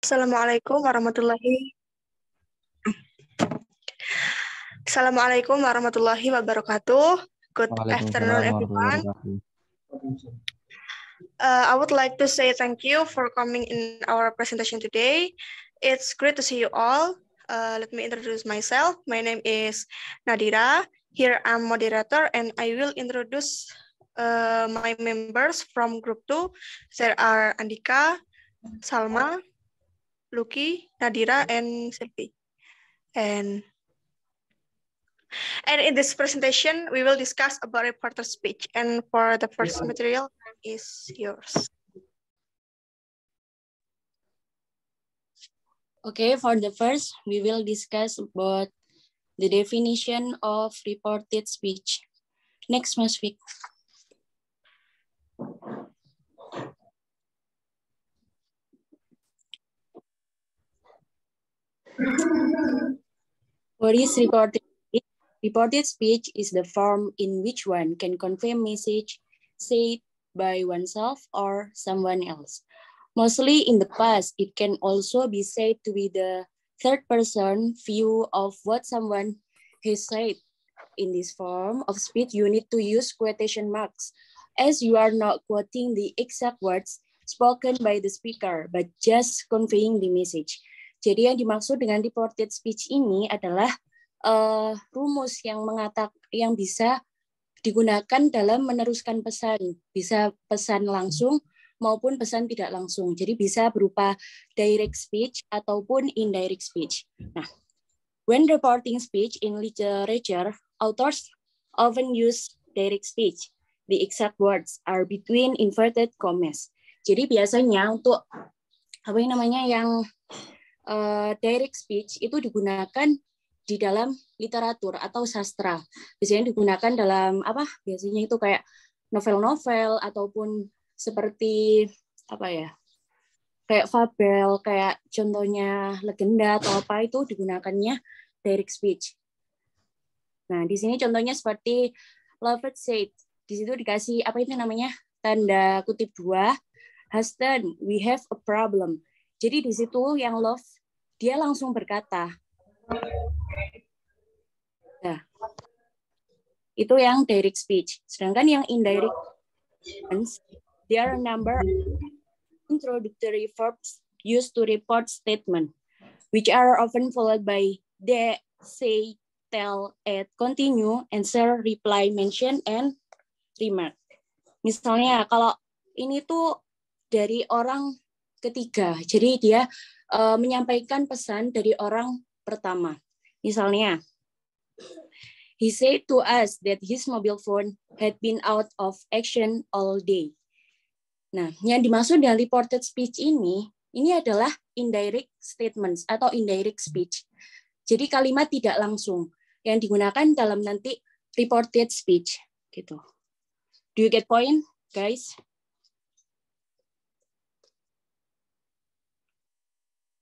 Assalamualaikum warahmatullahi wabarakatuh. Good afternoon, Waalaikumsalam warahmatullahi everyone. wabarakatuh. I would like to say thank you for coming in our presentation today. It's great to see you all. Let me introduce myself. My name is Nadira. Here I'm moderator and I will introduce my members from group 2. There are Andika, Salma, Lucky, Nadira, and Silvi. And in this presentation, we will discuss about reporter speech. And for the first material is yours. Okay, for the first, we will discuss about the definition of reported speech. Next, Mas Fik. What is reported speech? Reported speech is the form in which one can convey a message said by oneself or someone else. Mostly in the past, it can also be said to be the third person view of what someone has said. In this form of speech, you need to use quotation marks, as you are not quoting the exact words spoken by the speaker, but just conveying the message. Jadi yang dimaksud dengan reported speech ini adalah rumus yang bisa digunakan dalam meneruskan pesan, bisa pesan langsung maupun pesan tidak langsung. Jadi bisa berupa direct speech ataupun indirect speech. Nah, when reporting speech in literature, authors often use direct speech. The exact words are between inverted commas. Jadi biasanya untuk yang direct speech itu digunakan di dalam literatur atau sastra. Biasanya digunakan dalam biasanya itu kayak novel-novel ataupun seperti kayak fabel, kayak contohnya legenda atau apa itu digunakannya direct speech. Nah, di sini contohnya seperti Lovett said. Di situ dikasih tanda kutip 2. Huston, we have a problem. Jadi di situ yang Love dia langsung berkata. Nah, itu yang direct speech. Sedangkan yang indirect, there are a number of introductory verbs used to report statement, which are often followed by the, say, tell, add, continue, answer, reply, mention, and remark. Misalnya kalau ini tuh dari orang ketiga, jadi dia menyampaikan pesan dari orang pertama. Misalnya, he said to us that his mobile phone had been out of action all day. Nah, yang dimaksud dengan reported speech ini adalah indirect statements atau indirect speech. Jadi kalimat tidak langsung yang digunakan dalam nanti reported speech gitu. Do you get point, guys?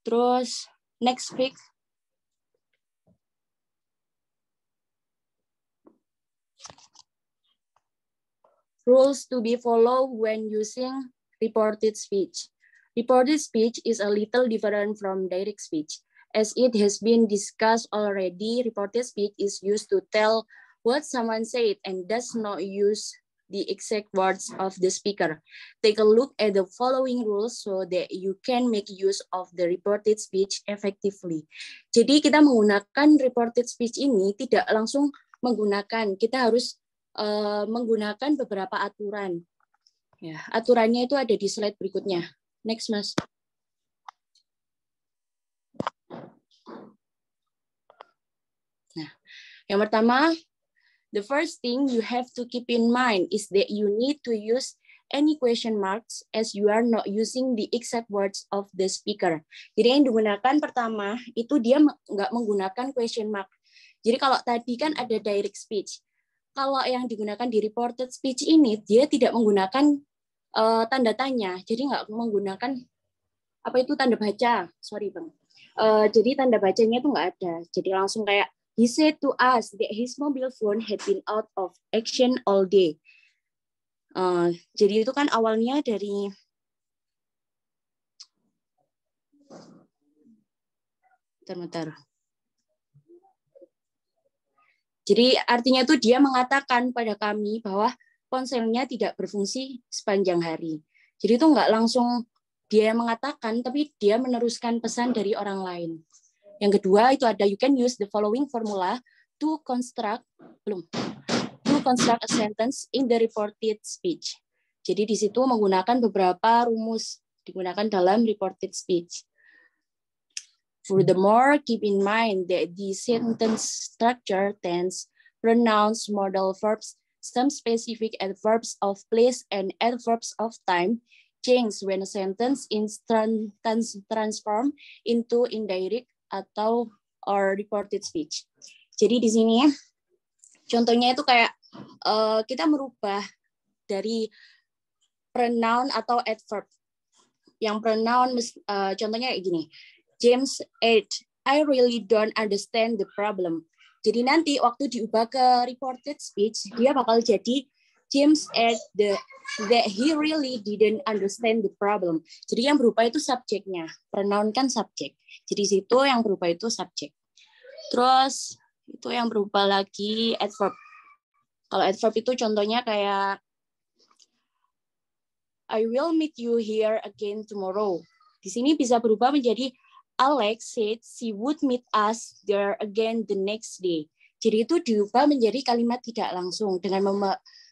Terus next week. Rules to be followed when using reported speech. Reported speech is a little different from direct speech. As it has been discussed already, reported speech is used to tell what someone said and does not use the exact words of the speaker. Take a look at the following rules so that you can make use of the reported speech effectively. Jadi kita menggunakan reported speech ini tidak langsung menggunakan, kita harus menggunakan beberapa aturan. Ya, aturannya itu ada di slide berikutnya. Next, Mas. Nah, yang pertama, the first thing you have to keep in mind is that you need to use any question marks as you are not using the exact words of the speaker. Jadi yang digunakan pertama itu dia nggak menggunakan question mark. Jadi kalau tadi kan ada direct speech. Kalau yang digunakan di reported speech ini, dia tidak menggunakan tanda tanya. Jadi nggak menggunakan tanda baca. Sorry, Bang. Jadi tanda bacanya itu nggak ada. Jadi langsung kayak, he said to us that his mobile phone had been out of action all day. Jadi itu kan awalnya dari Bentar. Jadi artinya itu dia mengatakan pada kami bahwa ponselnya tidak berfungsi sepanjang hari. Jadi itu nggak langsung dia mengatakan, tapi dia meneruskan pesan dari orang lain. Yang kedua itu ada you can use the following formula to construct a sentence in the reported speech. Jadi di situ menggunakan beberapa rumus digunakan dalam reported speech. Furthermore, keep in mind that the sentence structure, tense, pronouns, modal verbs, some specific adverbs of place, and adverbs of time change when a sentence is transformed into indirect atau or reported speech. Jadi di sini contohnya itu kayak kita merubah dari pronoun atau adverb. Yang pronoun contohnya kayak gini. James 8, I really don't understand the problem. Jadi nanti waktu diubah ke reported speech, dia bakal jadi James 8 that he really didn't understand the problem. Jadi yang berubah itu subjeknya. Pronoun kan subjek. Jadi situ yang berubah itu subjek. Terus itu yang berubah lagi adverb. Kalau adverb itu contohnya kayak I will meet you here again tomorrow. Di sini bisa berubah menjadi Alex said she would meet us there again the next day. Jadi itu diubah menjadi kalimat tidak langsung dengan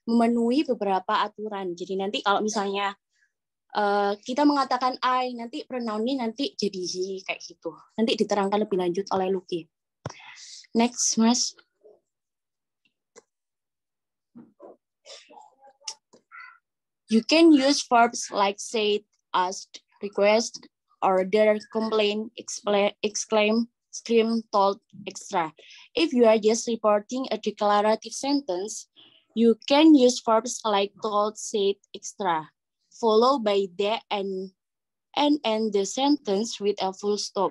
memenuhi beberapa aturan. Jadi nanti kalau misalnya kita mengatakan I, nanti pronounnya nanti jadi he, kayak gitu. Nanti diterangkan lebih lanjut oleh Lucky. Next, Mas. You can use verbs like said, asked, request, order, complain, exclaim, scream, told, etc. If you are just reporting a declarative sentence, you can use verbs like told, said, etc. Followed by that and end the sentence with a full stop.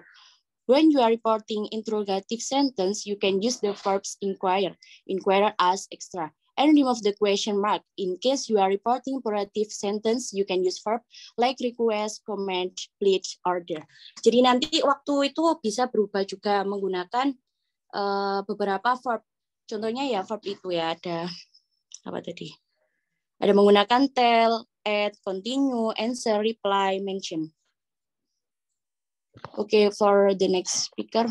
When you are reporting interrogative sentence, you can use the verbs inquire, ask, etc. And remove the question mark. In case you are reporting imperative sentence, you can use verb like request, comment, plead, order. Jadi nanti waktu itu bisa berubah juga menggunakan beberapa verb. Contohnya ya verb itu ya ada apa tadi? Ada menggunakan tell, add, continue, answer, reply, mention. Okay, for the next speaker,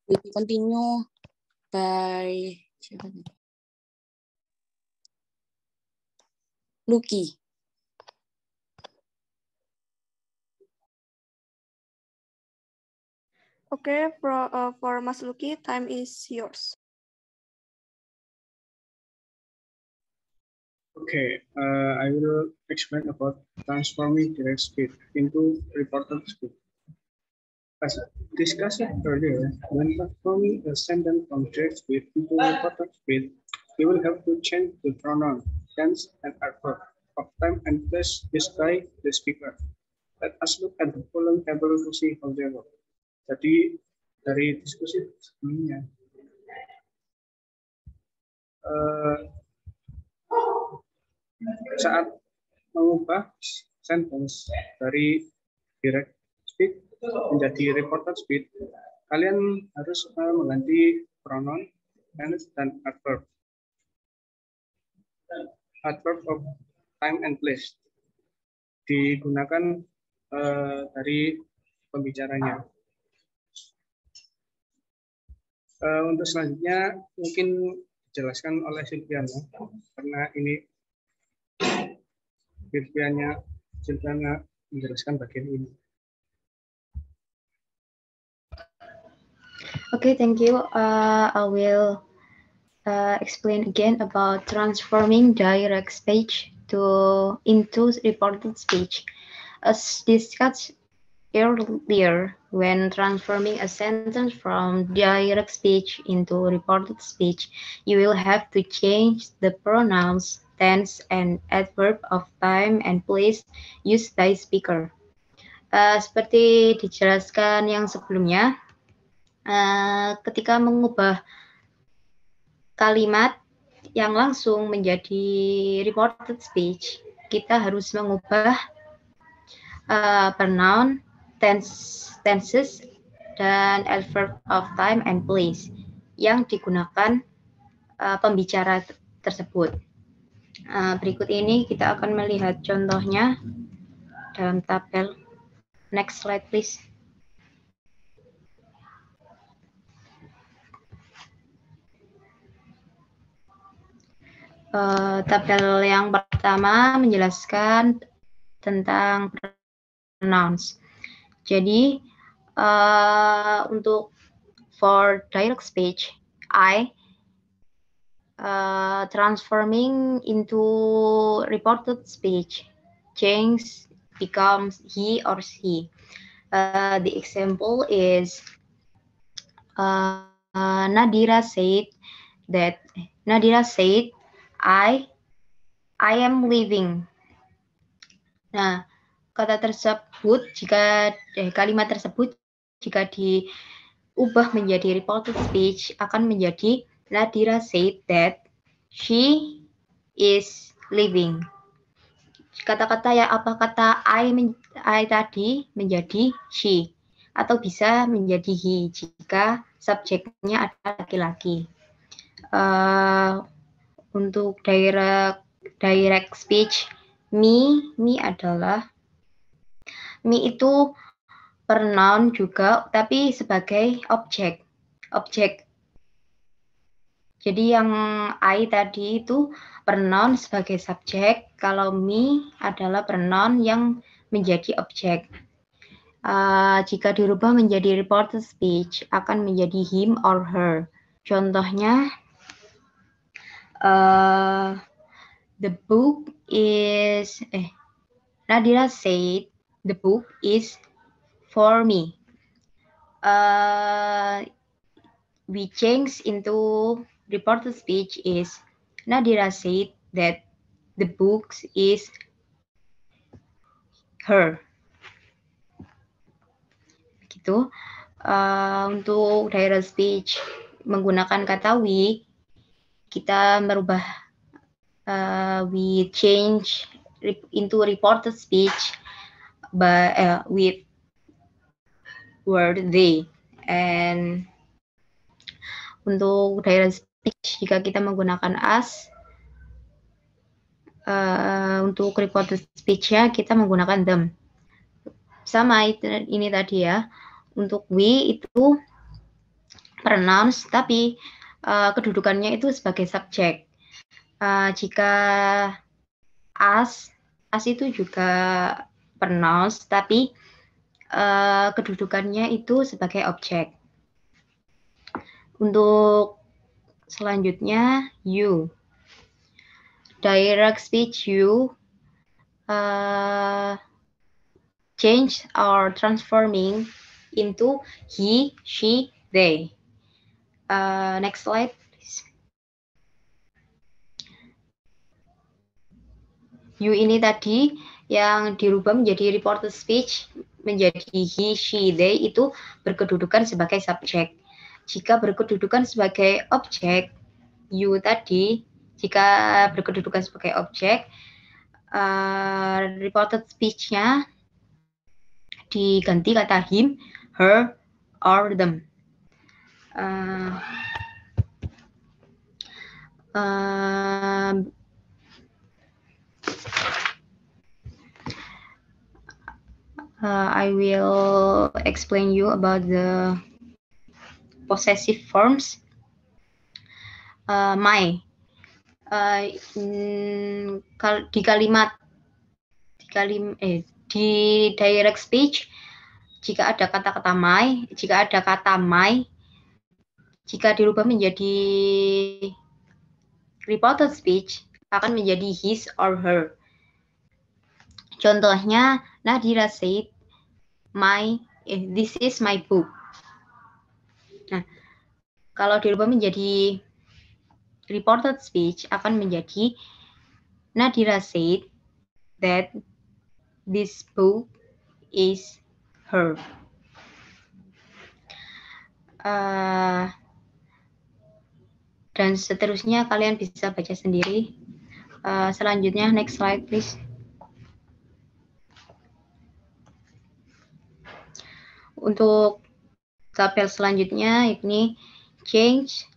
we continue by Lucky. Okay, for Mas Lucky, time is yours. Okay, I will explain about transforming direct speech into reported speech. As discussed earlier, when transforming a sentence from direct speech into reported speech, you will have to change the pronoun, tense, and adverb of time and place used by the speaker. Let us look at the following table to see how they work. Jadi dari diskusi sebelumnya, saat mengubah sentence dari direct speech menjadi reported speech, kalian harus mengganti pronoun, tense, dan adverb. Adverb of time and place digunakan dari pembicaranya. Untuk selanjutnya mungkin dijelaskan oleh Silviana, karena ini Silviana menjelaskan bagian ini. Okay, thank you. I will explain again about transforming direct speech into reported speech. As discussed earlier, when transforming a sentence from direct speech into reported speech, you will have to change the pronouns, tense, and adverb of time and place used by speaker. Seperti dijelaskan yang sebelumnya, ketika mengubah kalimat yang langsung menjadi reported speech, kita harus mengubah pronoun, tenses, dan adverb of time and place yang digunakan pembicara tersebut. Berikut ini kita akan melihat contohnya dalam tabel. Next slide, please. Tabel yang pertama menjelaskan tentang pronouns. Jadi untuk for direct speech, I transforming into reported speech change becomes he or she. The example is Nadira said I am leaving. Nah, kata tersebut kalimat tersebut jika diubah menjadi reported speech akan menjadi Nadira said that she is leaving. Kata-kata yang apa kata I tadi menjadi she atau bisa menjadi he jika subjeknya adalah laki-laki. Untuk direct speech, me itu pronoun juga tapi sebagai objek. Jadi yang I tadi itu pronoun sebagai subjek, kalau me adalah pronoun yang menjadi objek. Jika dirubah menjadi reported speech akan menjadi him or her. Contohnya, the book is Nadira said the book is for me. We change into reported speech is Nadira said that the book is her. Begitu. Untuk direct speech menggunakan kata we, kita merubah we change into reported speech with word they. And untuk direct speech jika kita menggunakan us, untuk reported speech-nya kita menggunakan them. Sama ini tadi ya. Untuk we itu pronouns tapi kedudukannya itu sebagai subjek. Jika us itu juga pronouns tapi kedudukannya itu sebagai objek. Untuk selanjutnya you. Direct speech you change or transforming into he, she, they. Next slide, please. You ini tadi yang dirubah menjadi reported speech menjadi he, she, they itu berkedudukan sebagai subjek. Jika berkedudukan sebagai objek, you tadi jika berkedudukan sebagai objek, reported speech-nya diganti kata him, her, or them. I will explain you about the possessive forms. My. Di direct speech jika ada kata-kata my, jika dirubah menjadi reported speech akan menjadi his or her. Contohnya, Nadira said, this is my book. Nah, kalau dirubah menjadi reported speech akan menjadi Nadira said that this book is her. Dan seterusnya kalian bisa baca sendiri. Selanjutnya, next slide please. Untuk tabel selanjutnya ini change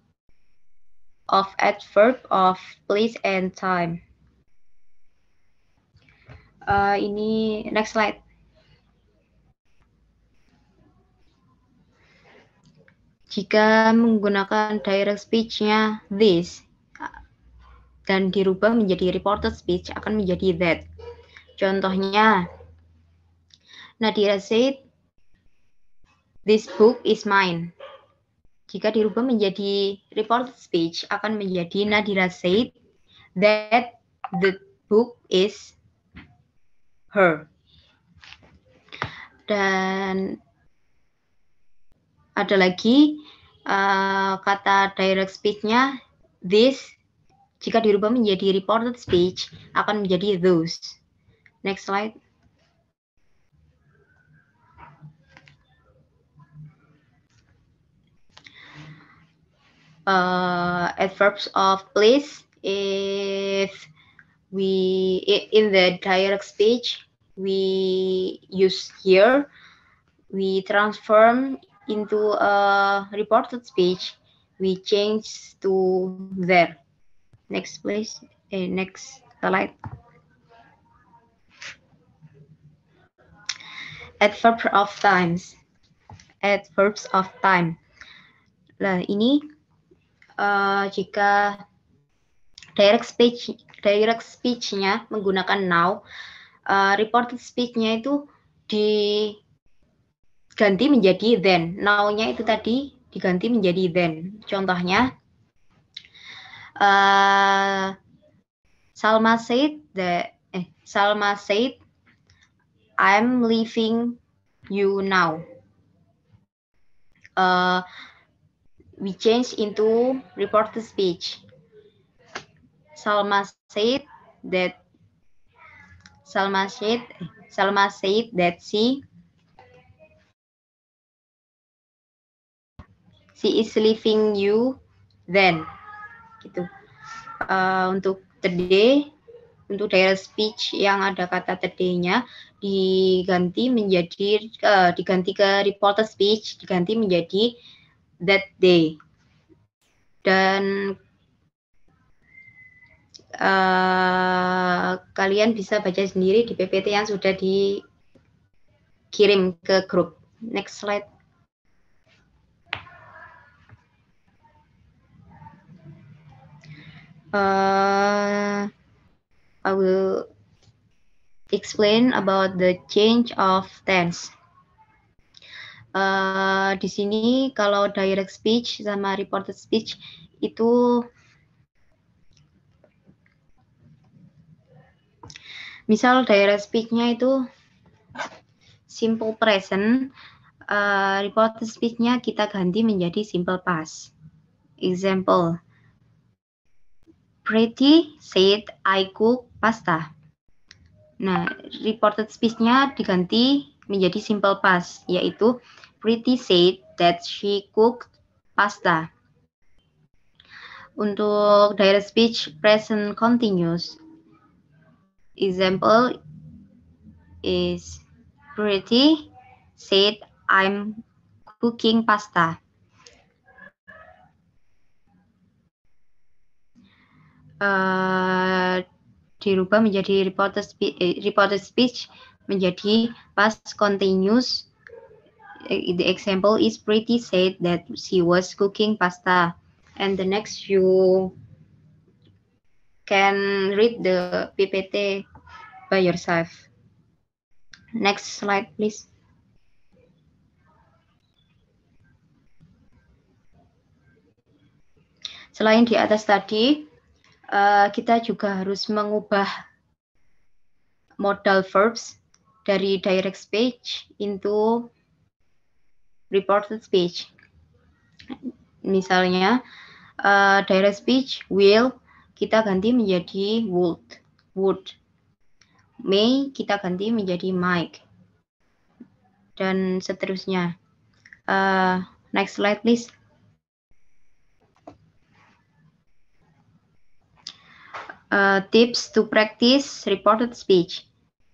of adverb of place and time. Ini next slide. Jika menggunakan direct speech-nya this dan dirubah menjadi reported speech akan menjadi that. Contohnya, Nadira said, this book is mine. Jika dirubah menjadi reported speech akan menjadi Nadira said that the book is her. Dan ada lagi kata direct speech-nya this, jika dirubah menjadi reported speech akan menjadi those. Next slide. Adverbs of place, if we in the direct speech we use here, we transform into a reported speech, we change to there. Next please. Next slide. Adverbs of times. Adverbs of time. Nah, ini jika direct speech-nya menggunakan now, reported speech-nya itu diganti menjadi then. Now-nya itu tadi diganti menjadi then. Contohnya, Salma said, I'm leaving you now. We change into reported speech. Salma said that she is leaving you then. Gitu. Untuk today, untuk direct speech yang ada kata today-nya diganti ke reported speech, diganti menjadi that day. Dan kalian bisa baca sendiri di PPT yang sudah dikirim ke grup. Next slide. I will explain about the change of tense. Di sini kalau direct speech sama reported speech itu misal direct speech-nya itu simple present, reported speech-nya kita ganti menjadi simple past. Example, Pretty said I cook pasta. Nah, reported speech-nya diganti menjadi simple past, yaitu Pretty said that she cooked pasta. Untuk direct speech present continuous, example is Pretty said I'm cooking pasta. Dirubah menjadi reported speech menjadi past continuous. The example is Pretty said that she was cooking pasta. And the next you can read the PPT by yourself. Next slide, please. Selain di atas tadi, kita juga harus mengubah modal verbs dari direct speech into reported speech. Misalnya, direct speech will kita ganti menjadi would. May kita ganti menjadi might. Dan seterusnya. Next slide, please. Tips to practice reported speech.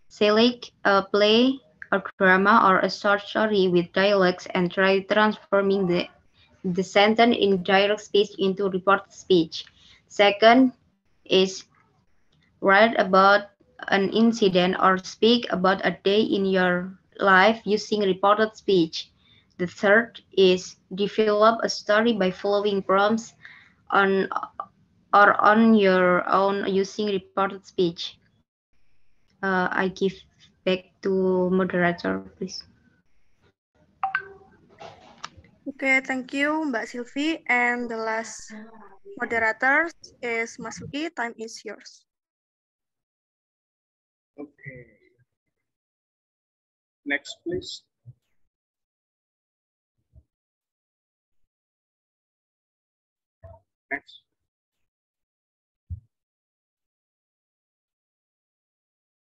Select a play a drama or a short story with dialogues and try transforming the sentence in direct speech into reported speech. Second is write about an incident or speak about a day in your life using reported speech. The third is develop a story by following prompts on or on your own using reported speech. I give back to moderator, please. Okay, thank you, Mbak Sylvie. And the last moderator is Masuki. Time is yours. Okay. Next, please. Next.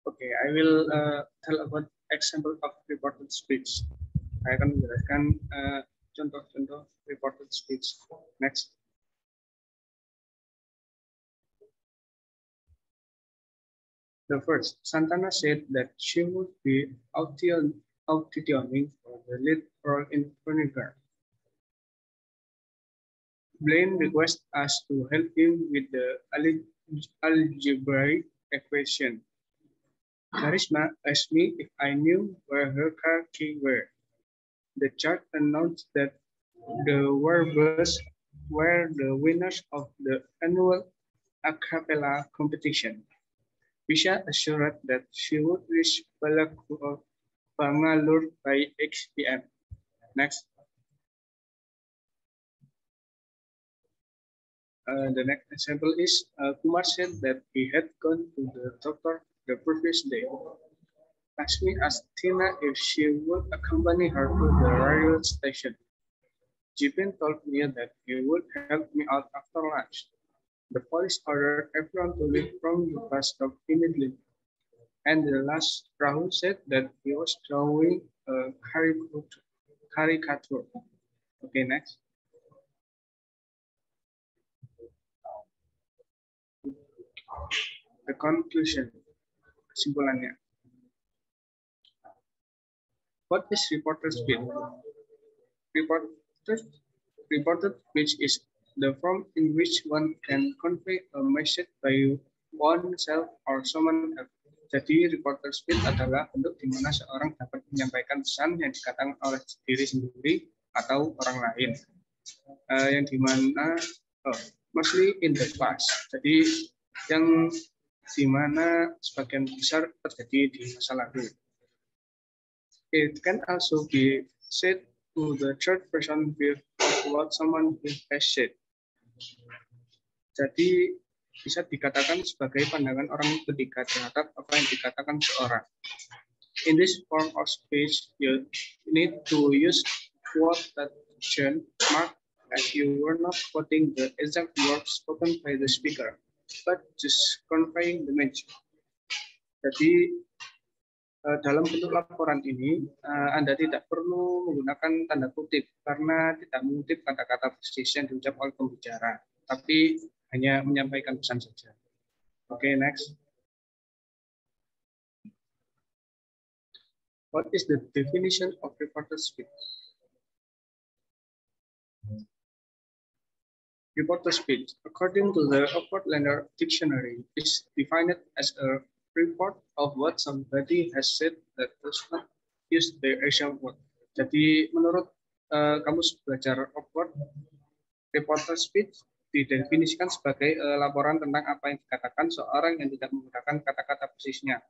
Okay, I will tell about example of reported speech. Saya akan menjelaskan contoh-contoh reported speech. Next. The first, Santana said that she would be auditioning for the lead role in Vinegar. Blaine requests us to help him with the algebraic equation. Karishma asked me if I knew where her car keys were. The chart announced that the Warbirds were the winners of the annual a cappella competition. Bisha assured that she would reach Bangalore by 8 p.m. Next. The next example is Kumar said that he had gone to the doctor the previous day. Lakshmi asked Tina if she would accompany her to the railway station. Jipin told me that he would help me out after lunch. The police ordered everyone to leave from the bus stop immediately. And the last, Rahul said that he was drawing a caricature. Okay, next. The conclusion, kesimpulannya. What is reported speech? Reported speech is the form in which one can convey a message by oneself or someone else. Jadi reported speech adalah bentuk di mana seorang dapat menyampaikan pesan yang dikatakan oleh diri sendiri atau orang lain. Yang dimana mostly in the past. Jadi yang dimana sebagian besar terjadi di masa lalu. It can also be said to the third person view of what someone has said. Jadi bisa dikatakan sebagai pandangan orang ketiga terhadap apa yang dikatakan seorang. In this form of speech, you need to use quotation mark as you were not quoting the exact words spoken by the speaker, but just conveying the message. Jadi dalam bentuk laporan ini, Anda tidak perlu menggunakan tanda kutip karena tidak mengutip kata-kata persis yang diucap oleh pembicara, tapi hanya menyampaikan pesan saja. Oke, next. What is the definition of reported speech? Reported speech, according to the Oxford Learner Dictionary, is defined as a report of what somebody has said that does not use their actual word. Jadi menurut kamus belajar Oxford, reported speech didefinisikan sebagai laporan tentang apa yang dikatakan seorang yang tidak menggunakan kata-kata persisnya.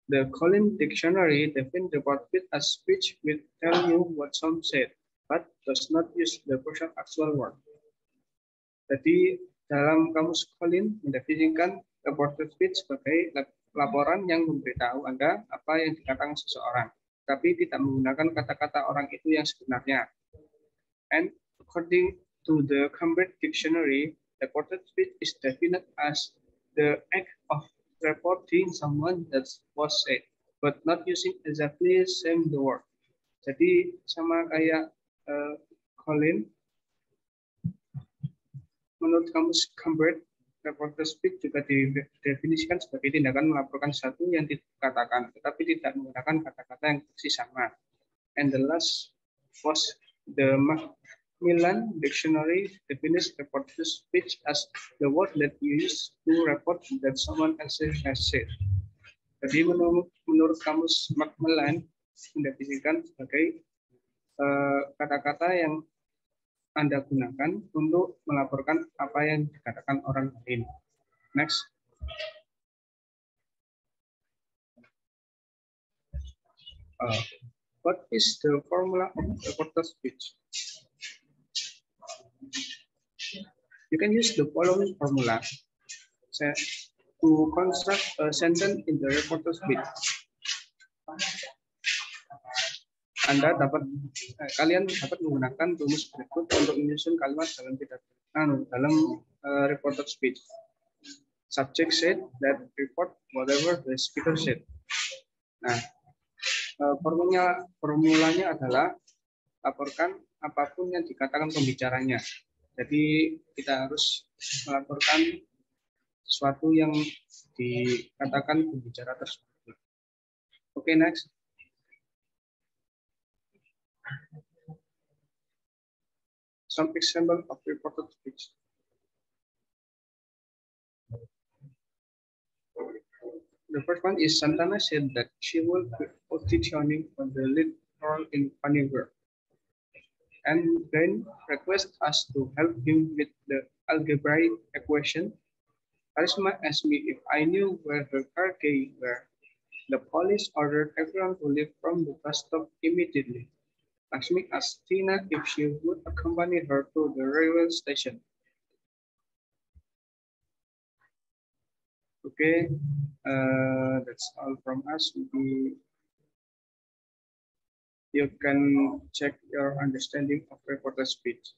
The Collins Dictionary defines reported speech as speech which tell you what some said, but does not use the person's actual word. Jadi dalam kamus Collins mendefinisikan reported speech sebagai laporan yang memberitahu Anda apa yang dikatakan seseorang, tapi tidak menggunakan kata-kata orang itu yang sebenarnya. And according to the Cambridge Dictionary, reported speech is defined as the act of reporting someone that was said, but not using exactly the same the word. Jadi sama kayak Colin, menurut kamus Cambridge, reporter speech juga didefinisikan sebagai tindakan melaporkan sesuatu yang dikatakan, tetapi tidak menggunakan kata-kata yang persis sama. And the last was the Macmillan Dictionary defines reporter speech as the word that you use to report that someone else has said. Jadi menurut kamus Macmillan mendefinisikan sebagai kata-kata yang Anda gunakan untuk melaporkan apa yang dikatakan orang lain. Next. What is the formula of reporter speech? You can use the following formula to construct a sentence in the reporter speech. Kalian dapat menggunakan rumus berikut untuk menyusun kalimat dalam reporter speech. Subject said that report whatever the speaker said. Nah, formulanya adalah laporkan apapun yang dikatakan pembicaranya. Jadi kita harus melaporkan sesuatu yang dikatakan pembicara tersebut. Okay, next. Some example of reported speech. The first one is Santana said that she will be auditioning for the lead role in Funny Girl, and then request us to help him with the algebraic equation. Karisma asked me if I knew where her car keys were. The police ordered everyone to leave from the bus stop immediately. Lakshmi asked Tina if she would accompany her to the railway station. Okay, that's all from us. Maybe you can check your understanding of reporter speech.